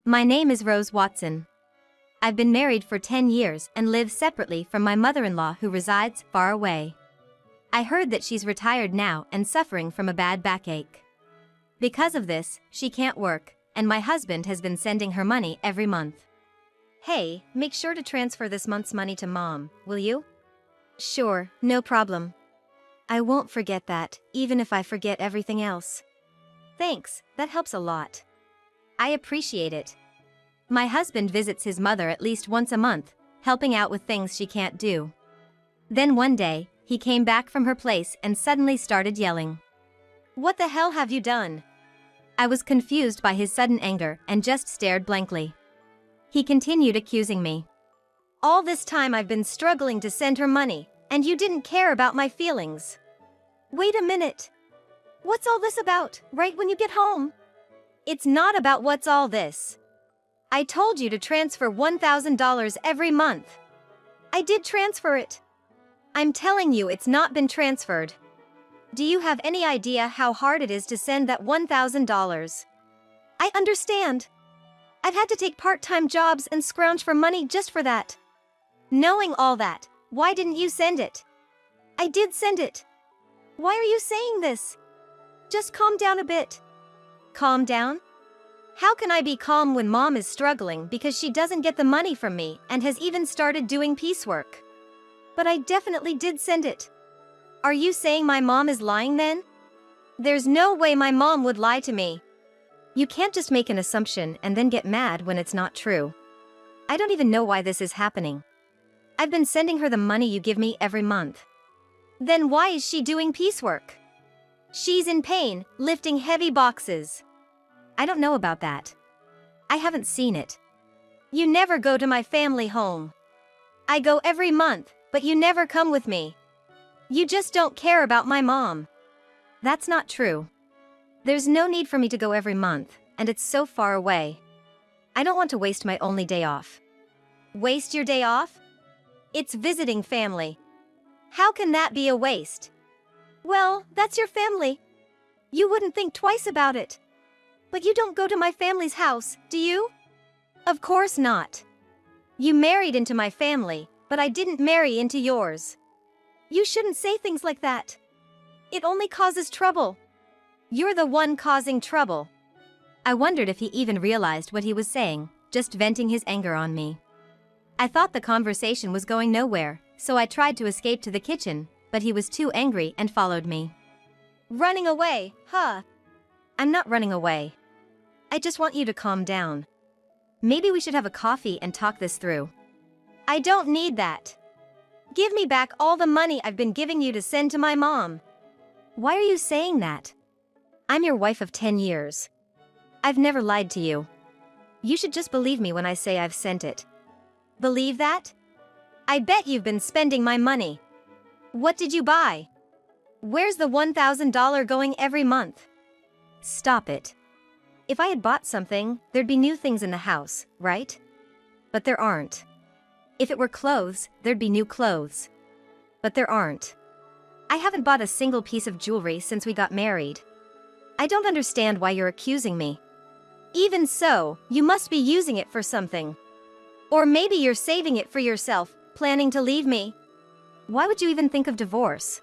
My name is Rose Watson. I've been married for 10 years and live separately from my mother-in-law who resides far away. I heard that she's retired now and suffering from a bad backache. Because of this, she can't work, and my husband has been sending her money every month. Hey, make sure to transfer this month's money to Mom, will you? Sure, no problem. I won't forget that, even if I forget everything else. Thanks, that helps a lot. I appreciate it. My husband visits his mother at least once a month, helping out with things she can't do. Then one day, he came back from her place and suddenly started yelling. What the hell have you done? I was confused by his sudden anger and just stared blankly. He continued accusing me. All this time I've been struggling to send her money, and you didn't care about my feelings. Wait a minute. What's all this about, right when you get home? It's not about what's all this. I told you to transfer $1,000 every month. I did transfer it. I'm telling you it's not been transferred. Do you have any idea how hard it is to send that $1,000? I understand. I've had to take part-time jobs and scrounge for money just for that. Knowing all that, why didn't you send it? I did send it. Why are you saying this? Just calm down a bit. Calm down? How can I be calm when Mom is struggling because she doesn't get the money from me and has even started doing piecework? But I definitely did send it. Are you saying my mom is lying then? There's no way my mom would lie to me. You can't just make an assumption and then get mad when it's not true. I don't even know why this is happening. I've been sending her the money you give me every month. Then why is she doing piecework? She's in pain, lifting heavy boxes. I don't know about that. I haven't seen it. You never go to my family home. I go every month, but you never come with me. You just don't care about my mom. That's not true. There's no need for me to go every month, and it's so far away. I don't want to waste my only day off. Waste your day off? It's visiting family. How can that be a waste? Well, that's your family. You wouldn't think twice about it. But you don't go to my family's house, do you? Of course not. You married into my family, but I didn't marry into yours. You shouldn't say things like that. It only causes trouble. You're the one causing trouble. I wondered if he even realized what he was saying, just venting his anger on me. I thought the conversation was going nowhere, so I tried to escape to the kitchen, but he was too angry and followed me. Running away, huh? I'm not running away. I just want you to calm down. Maybe we should have a coffee and talk this through. I don't need that. Give me back all the money I've been giving you to send to my mom. Why are you saying that? I'm your wife of 10 years. I've never lied to you. You should just believe me when I say I've sent it. Believe that? I bet you've been spending my money. What did you buy? Where's the $1,000 going every month? Stop it. If I had bought something, there'd be new things in the house, right? But there aren't. If it were clothes, there'd be new clothes. But there aren't. I haven't bought a single piece of jewelry since we got married. I don't understand why you're accusing me. Even so, you must be using it for something. Or maybe you're saving it for yourself, planning to leave me. Why would you even think of divorce?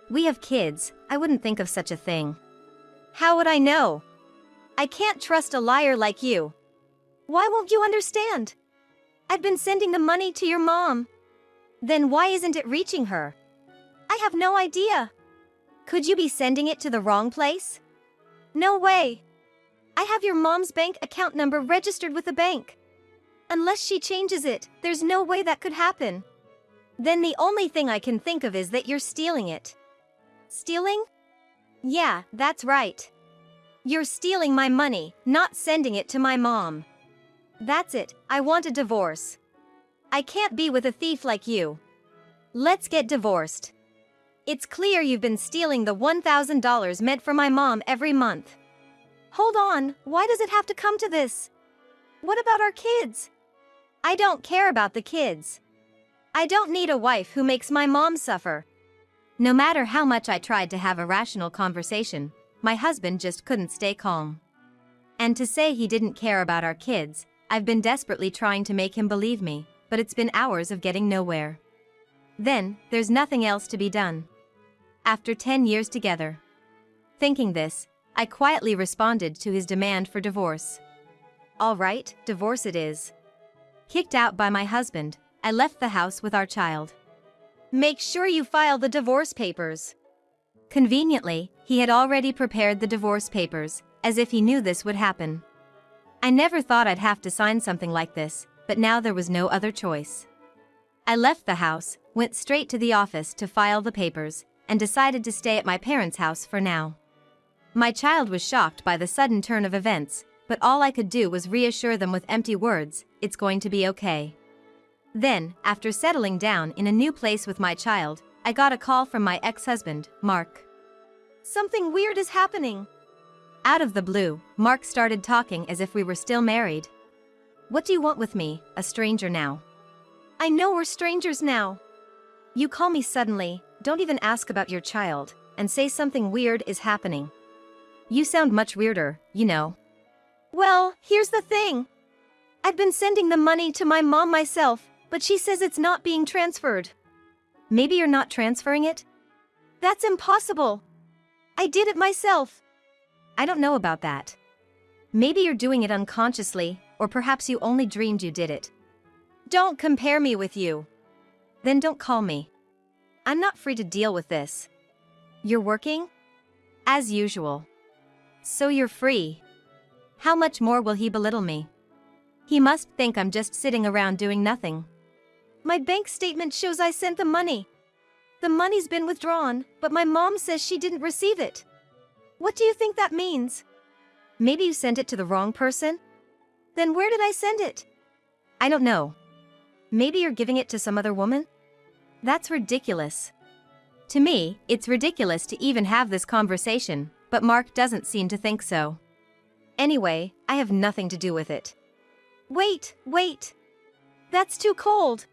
We have kids, I wouldn't think of such a thing. How would I know? I can't trust a liar like you. Why won't you understand? I've been sending the money to your mom. Then why isn't it reaching her? I have no idea. Could you be sending it to the wrong place? No way. I have your mom's bank account number registered with the bank. Unless she changes it, there's no way that could happen. Then the only thing I can think of is that you're stealing it. Stealing? Yeah, that's right. You're stealing my money, not sending it to my mom. That's it, I want a divorce. I can't be with a thief like you. Let's get divorced. It's clear you've been stealing the $1,000 meant for my mom every month. Hold on, why does it have to come to this? What about our kids? I don't care about the kids. I don't need a wife who makes my mom suffer. No matter how much I tried to have a rational conversation, my husband just couldn't stay calm. And to say he didn't care about our kids, I've been desperately trying to make him believe me, but it's been hours of getting nowhere. Then, there's nothing else to be done. After 10 years together. Thinking this, I quietly responded to his demand for divorce. All right, divorce it is. Kicked out by my husband, I left the house with our child. Make sure you file the divorce papers. Conveniently, he had already prepared the divorce papers, as if he knew this would happen. I never thought I'd have to sign something like this, but now there was no other choice. I left the house, went straight to the office to file the papers, and decided to stay at my parents' house for now. My child was shocked by the sudden turn of events, but all I could do was reassure them with empty words, "It's going to be okay." Then, after settling down in a new place with my child, I got a call from my ex-husband, Mark. Something weird is happening. Out of the blue, Mark started talking as if we were still married. What do you want with me, a stranger now? I know we're strangers now. You call me suddenly, don't even ask about your child, and say something weird is happening. You sound much weirder, you know. Well, here's the thing. I've been sending the money to my mom myself, but she says it's not being transferred. Maybe you're not transferring it? That's impossible. I did it myself. I don't know about that. Maybe you're doing it unconsciously, or perhaps you only dreamed you did it. Don't compare me with you. Then don't call me. I'm not free to deal with this. You're working? As usual. So you're free. How much more will he belittle me? He must think I'm just sitting around doing nothing. My bank statement shows I sent the money. The money's been withdrawn, but my mom says she didn't receive it. What do you think that means? Maybe you sent it to the wrong person? Then where did I send it? I don't know. Maybe you're giving it to some other woman? That's ridiculous. To me, it's ridiculous to even have this conversation, but Mark doesn't seem to think so. Anyway, I have nothing to do with it. Wait. That's too cold.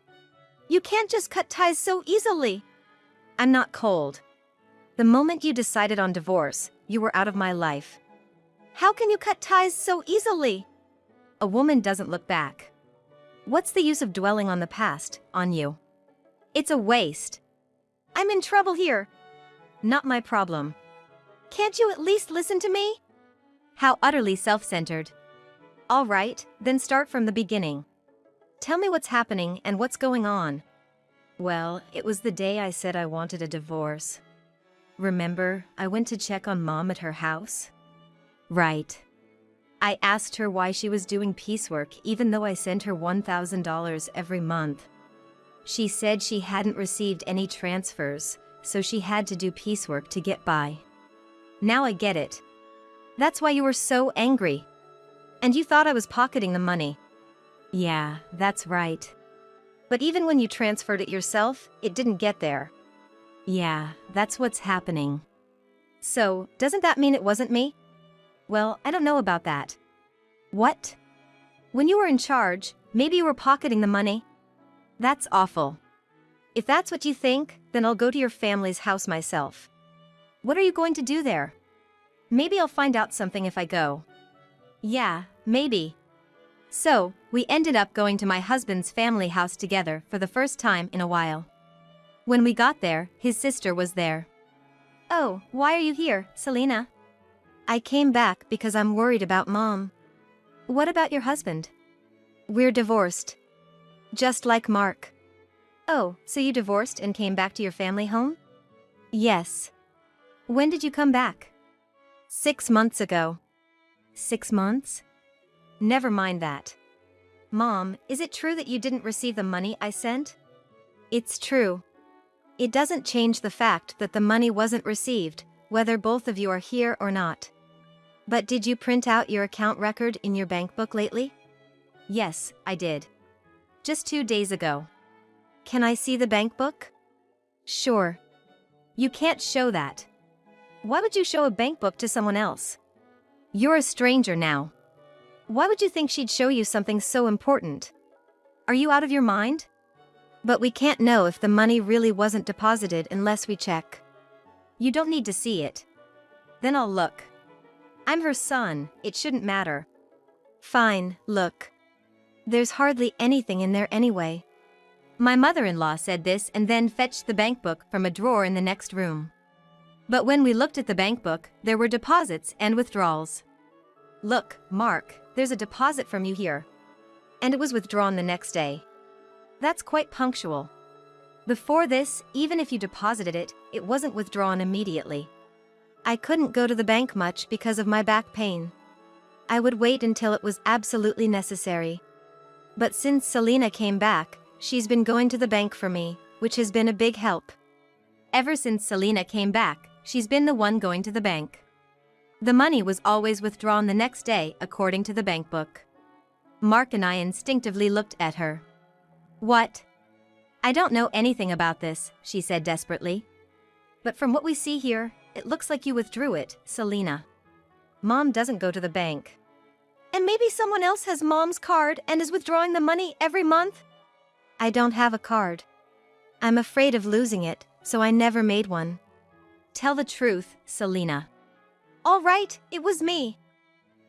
You can't just cut ties so easily. I'm not cold. The moment you decided on divorce, you were out of my life. How can you cut ties so easily? A woman doesn't look back. What's the use of dwelling on the past, on you? It's a waste. I'm in trouble here. Not my problem. Can't you at least listen to me? How utterly self-centered. All right, then start from the beginning. Tell me what's happening and what's going on. Well, it was the day I said I wanted a divorce. Remember, I went to check on Mom at her house? Right. I asked her why she was doing piecework even though I sent her $1,000 every month. She said she hadn't received any transfers, so she had to do piecework to get by. Now I get it. That's why you were so angry. And you thought I was pocketing the money. Yeah, that's right. But even when you transferred it yourself, it didn't get there. Yeah, that's what's happening. So, doesn't that mean it wasn't me? Well, I don't know about that. What? When you were in charge, maybe you were pocketing the money? That's awful. If that's what you think, then I'll go to your family's house myself. What are you going to do there? Maybe I'll find out something if I go. Yeah, maybe. So, we ended up going to my husband's family house together for the first time in a while. When we got there, his sister was there. Oh, why are you here, Selena? I came back because I'm worried about Mom. What about your husband? We're divorced. Just like Mark. Oh, so you divorced and came back to your family home? Yes. When did you come back? 6 months ago. 6 months? Never mind that. Mom, is it true that you didn't receive the money I sent? It's true. It doesn't change the fact that the money wasn't received, whether both of you are here or not. But did you print out your account record in your bank book lately? Yes, I did. Just 2 days ago. Can I see the bank book? Sure. You can't show that. Why would you show a bank book to someone else? You're a stranger now. Why would you think she'd show you something so important? Are you out of your mind? But we can't know if the money really wasn't deposited unless we check. You don't need to see it. Then I'll look. I'm her son, it shouldn't matter. Fine, look. There's hardly anything in there anyway. My mother-in-law said this and then fetched the bank book from a drawer in the next room. But when we looked at the bank book, there were deposits and withdrawals. Look, Mark, there's a deposit from you here. And it was withdrawn the next day. That's quite punctual. Before this, even if you deposited it, it wasn't withdrawn immediately. I couldn't go to the bank much because of my back pain. I would wait until it was absolutely necessary. But since Selena came back, she's been going to the bank for me, which has been a big help. Ever since Selena came back, she's been the one going to the bank. The money was always withdrawn the next day according to the bank book. Mark and I instinctively looked at her. What? I don't know anything about this, she said desperately. But from what we see here, it looks like you withdrew it, Selena. Mom doesn't go to the bank. And maybe someone else has Mom's card and is withdrawing the money every month? I don't have a card. I'm afraid of losing it, so I never made one. Tell the truth, Selena. All right, it was me.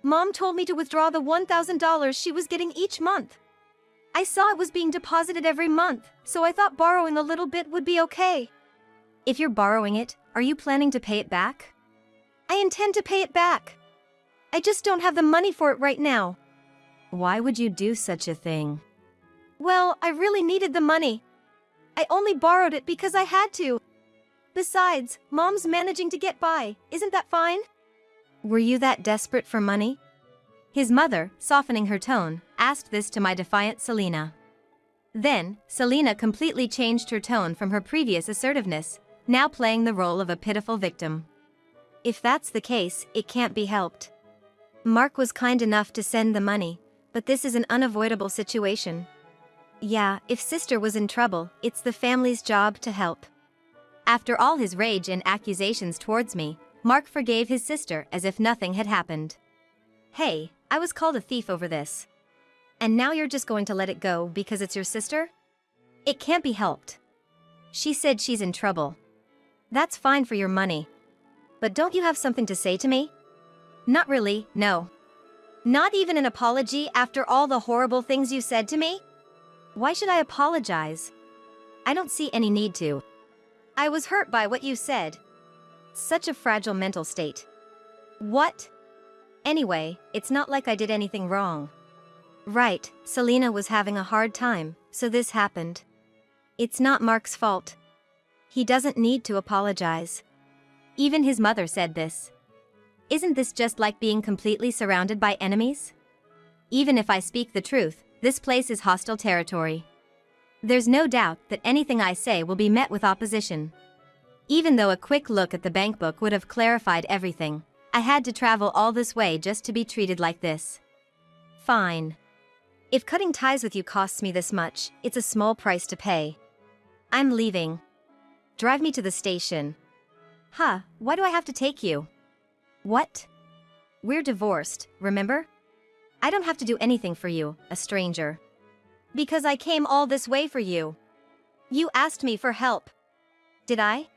Mom told me to withdraw the $1,000 she was getting each month. I saw it was being deposited every month, so I thought borrowing a little bit would be okay. If you're borrowing it, are you planning to pay it back? I intend to pay it back. I just don't have the money for it right now. Why would you do such a thing? Well, I really needed the money. I only borrowed it because I had to. Besides, Mom's managing to get by, isn't that fine? Were you that desperate for money? His mother, softening her tone, asked this to my defiant Selena. Then, Selena completely changed her tone from her previous assertiveness, now playing the role of a pitiful victim. If that's the case, it can't be helped. Mark was kind enough to send the money, but this is an unavoidable situation. Yeah, if sister was in trouble, it's the family's job to help. After all his rage and accusations towards me, Mark forgave his sister as if nothing had happened. Hey, I was called a thief over this. And now you're just going to let it go because it's your sister? It can't be helped. She said she's in trouble. That's fine for your money. But don't you have something to say to me? Not really, no. Not even an apology after all the horrible things you said to me? Why should I apologize? I don't see any need to. I was hurt by what you said. Such a fragile mental state. What? Anyway, it's not like I did anything wrong. Right, Selena was having a hard time, so this happened. It's not Mark's fault. He doesn't need to apologize. Even his mother said this. Isn't this just like being completely surrounded by enemies? Even if I speak the truth, this place is hostile territory. There's no doubt that anything I say will be met with opposition. Even though a quick look at the bank book would have clarified everything, I had to travel all this way just to be treated like this. Fine. If cutting ties with you costs me this much, it's a small price to pay. I'm leaving. Drive me to the station. Huh, why do I have to take you? What? We're divorced, remember? I don't have to do anything for you, a stranger. Because I came all this way for you. You asked me for help. Did I?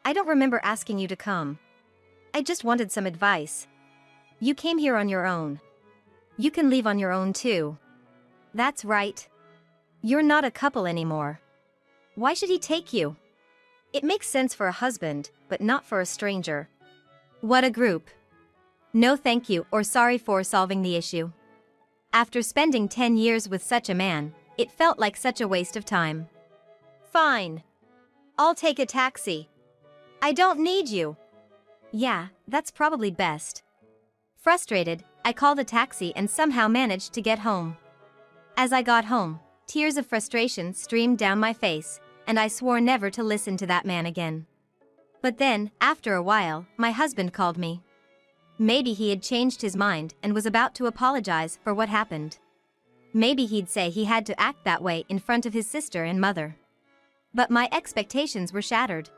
I don't remember asking you to come. I just wanted some advice. You came here on your own. You can leave on your own too. That's right. You're not a couple anymore. Why should he take you? It makes sense for a husband, but not for a stranger. What a group. No thank you or sorry for solving the issue. After spending 10 years with such a man, it felt like such a waste of time. Fine. I'll take a taxi. I don't need you. Yeah, that's probably best. Frustrated, I called a taxi and somehow managed to get home. As I got home, tears of frustration streamed down my face, and I swore never to listen to that man again. But then, after a while, my husband called me. Maybe he had changed his mind and was about to apologize for what happened. Maybe he'd say he had to act that way in front of his sister and mother. But my expectations were shattered.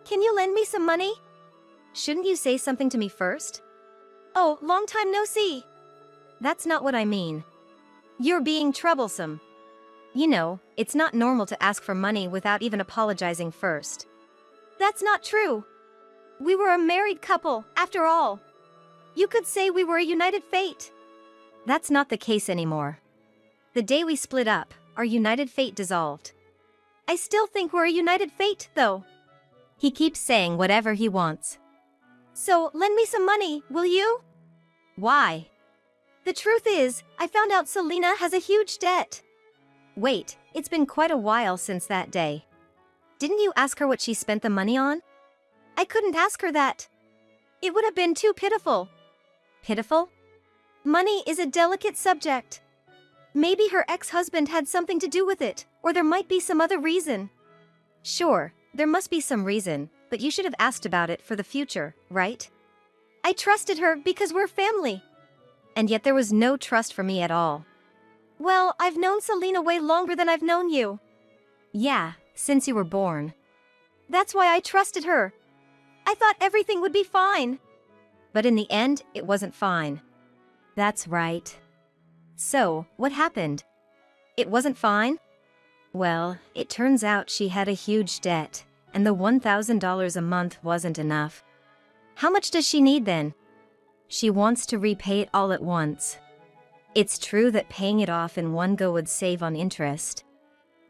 Can you lend me some money? Shouldn't you say something to me first? Oh, long time no see. That's not what I mean. You're being troublesome. You know, it's not normal to ask for money without even apologizing first. That's not true. We were a married couple, after all. You could say we were a united fate. That's not the case anymore. The day we split up, our united fate dissolved. I still think we're a united fate, though. He keeps saying whatever he wants. So, lend me some money, will you? Why? The truth is, I found out Selena has a huge debt. Wait, it's been quite a while since that day. Didn't you ask her what she spent the money on? I couldn't ask her that. It would have been too pitiful. Pitiful? Money is a delicate subject. Maybe her ex-husband had something to do with it, or there might be some other reason. Sure, there must be some reason, but you should have asked about it for the future, right? I trusted her because we're family. And yet there was no trust for me at all. Well, I've known Selena way longer than I've known you. Yeah, since you were born. That's why I trusted her. I thought everything would be fine. But in the end, it wasn't fine. That's right. So, what happened? It wasn't fine? Well, it turns out she had a huge debt, and the $1,000 a month wasn't enough. How much does she need then? She wants to repay it all at once. It's true that paying it off in one go would save on interest.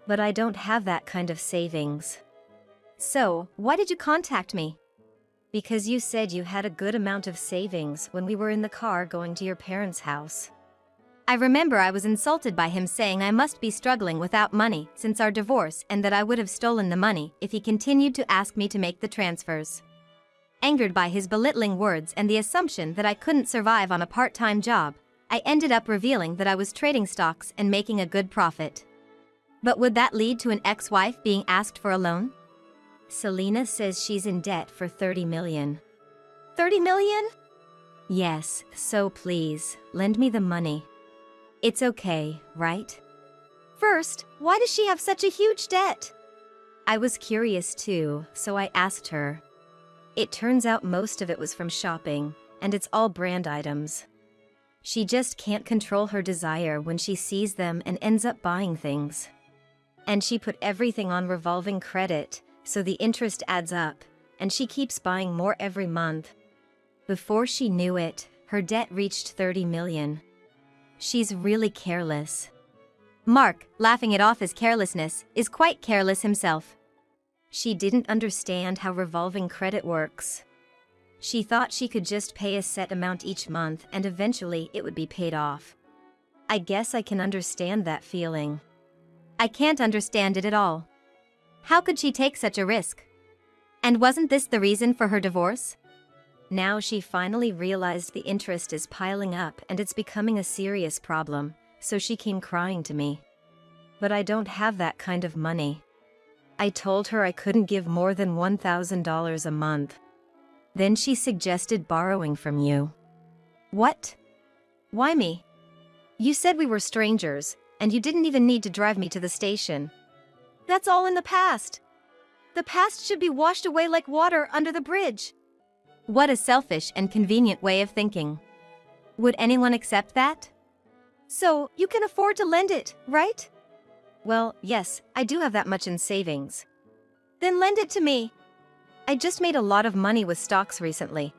But I don't have that kind of savings. So, why did you contact me? Because you said you had a good amount of savings when we were in the car going to your parents' house. I remember I was insulted by him saying I must be struggling without money since our divorce and that I would have stolen the money if he continued to ask me to make the transfers. Angered by his belittling words and the assumption that I couldn't survive on a part-time job, I ended up revealing that I was trading stocks and making a good profit. But would that lead to an ex-wife being asked for a loan? Selena says she's in debt for $30 million. $30 million? Yes, so please, lend me the money. It's okay, right? First, why does she have such a huge debt? I was curious too, so I asked her. It turns out most of it was from shopping, and it's all brand items. She just can't control her desire when she sees them and ends up buying things. And she put everything on revolving credit, so the interest adds up, and she keeps buying more every month. Before she knew it, her debt reached $30 million. She's really careless. Mark, laughing it off as carelessness, is quite careless himself. She didn't understand how revolving credit works. She thought she could just pay a set amount each month and eventually it would be paid off. I guess I can understand that feeling. I can't understand it at all. How could she take such a risk? And wasn't this the reason for her divorce? Now she finally realized the interest is piling up and it's becoming a serious problem, so she came crying to me. But I don't have that kind of money. I told her I couldn't give more than $1,000 a month. Then she suggested borrowing from you. What? Why me? You said we were strangers, and you didn't even need to drive me to the station. That's all in the past. The past should be washed away like water under the bridge. What a selfish and convenient way of thinking. Would anyone accept that? So, you can afford to lend it, right? Well, yes, I do have that much in savings. Then lend it to me. I just made a lot of money with stocks recently.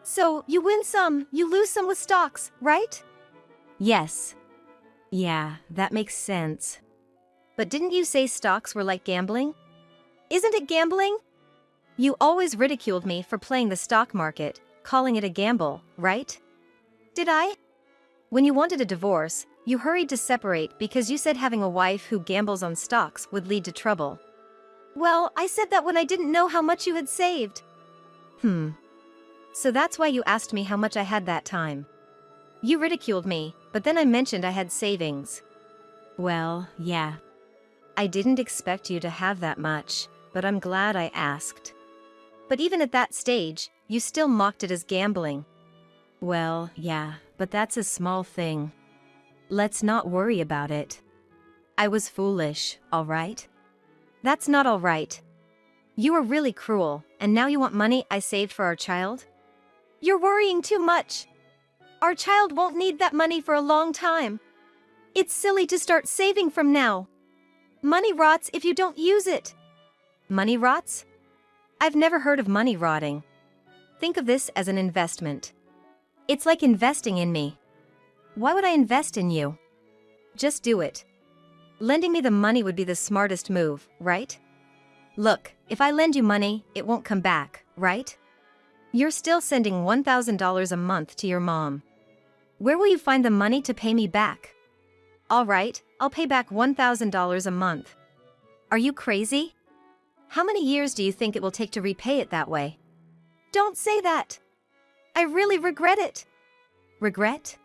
So, you win some, you lose some with stocks, right? Yes. Yeah, that makes sense. But didn't you say stocks were like gambling? Isn't it gambling? You always ridiculed me for playing the stock market, calling it a gamble, right? Did I? When you wanted a divorce, you hurried to separate because you said having a wife who gambles on stocks would lead to trouble. Well, I said that when I didn't know how much you had saved. So that's why you asked me how much I had that time. You ridiculed me, but then I mentioned I had savings. Well, yeah. I didn't expect you to have that much, but I'm glad I asked. But even at that stage, you still mocked it as gambling. Well, yeah, but that's a small thing. Let's not worry about it. I was foolish, all right? That's not all right. You were really cruel, and now you want money I saved for our child? You're worrying too much. Our child won't need that money for a long time. It's silly to start saving from now. Money rots if you don't use it. Money rots? I've never heard of money rotting. Think of this as an investment. It's like investing in me. Why would I invest in you? Just do it. Lending me the money would be the smartest move, right? Look, if I lend you money, it won't come back, right? You're still sending $1,000 a month to your mom. Where will you find the money to pay me back? All right, I'll pay back $1,000 a month. Are you crazy? How many years do you think it will take to repay it that way? Don't say that. I really regret it. Regret?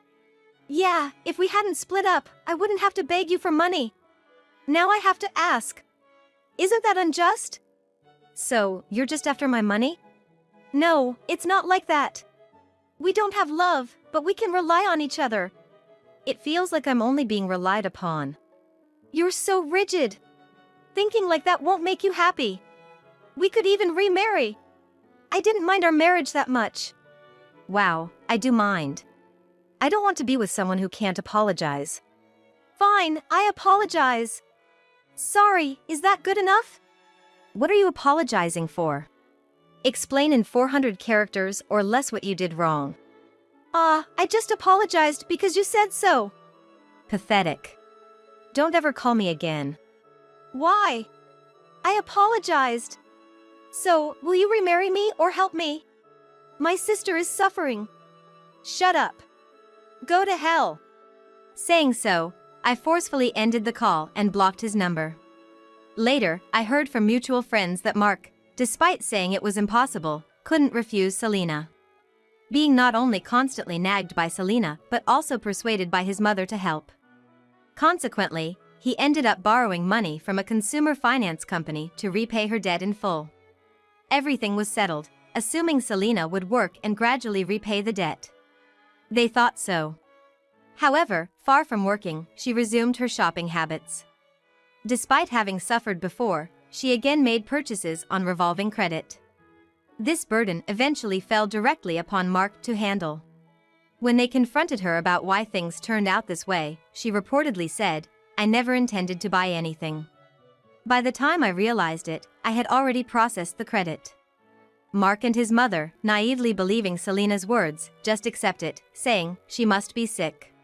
Yeah, if we hadn't split up, I wouldn't have to beg you for money. Now I have to ask. Isn't that unjust? So, you're just after my money? No, it's not like that. We don't have love, but we can rely on each other. It feels like I'm only being relied upon. You're so rigid. Thinking like that won't make you happy. We could even remarry. I didn't mind our marriage that much. Wow, I do mind. I don't want to be with someone who can't apologize. Fine, I apologize. Sorry, is that good enough? What are you apologizing for? Explain in 400 characters or less what you did wrong. I just apologized because you said so. Pathetic. Don't ever call me again. Why? I apologized. So, will you remarry me or help me? My sister is suffering. Shut up. Go to hell. Saying so, I forcefully ended the call and blocked his number. Later, I heard from mutual friends that Mark, despite saying it was impossible, couldn't refuse Selena. Being not only constantly nagged by Selena but also persuaded by his mother to help. Consequently, he ended up borrowing money from a consumer finance company to repay her debt in full. Everything was settled, assuming Selena would work and gradually repay the debt. They thought so. However, far from working, she resumed her shopping habits. Despite having suffered before, she again made purchases on revolving credit. This burden eventually fell directly upon Mark to handle. When they confronted her about why things turned out this way, she reportedly said, "I never intended to buy anything. By the time I realized it, I had already processed the credit." Mark and his mother, naively believing Selena's words, just accept it, saying she must be sick.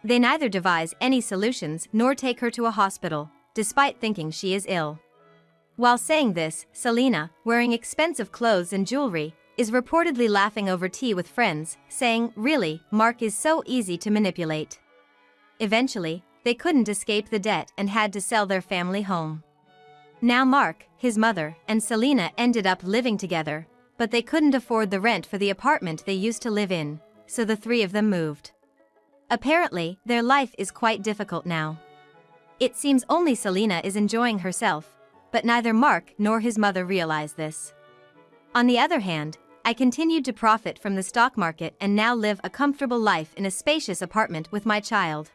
They neither devise any solutions nor take her to a hospital, despite thinking she is ill. While saying this, Selena, wearing expensive clothes and jewelry, is reportedly laughing over tea with friends, saying, "Really, Mark is so easy to manipulate." Eventually, they couldn't escape the debt and had to sell their family home. Now Mark, his mother, and Selena ended up living together, but they couldn't afford the rent for the apartment they used to live in, so the three of them moved. Apparently, their life is quite difficult now. It seems only Selena is enjoying herself, but neither Mark nor his mother realize this. On the other hand, I continued to profit from the stock market and now live a comfortable life in a spacious apartment with my child.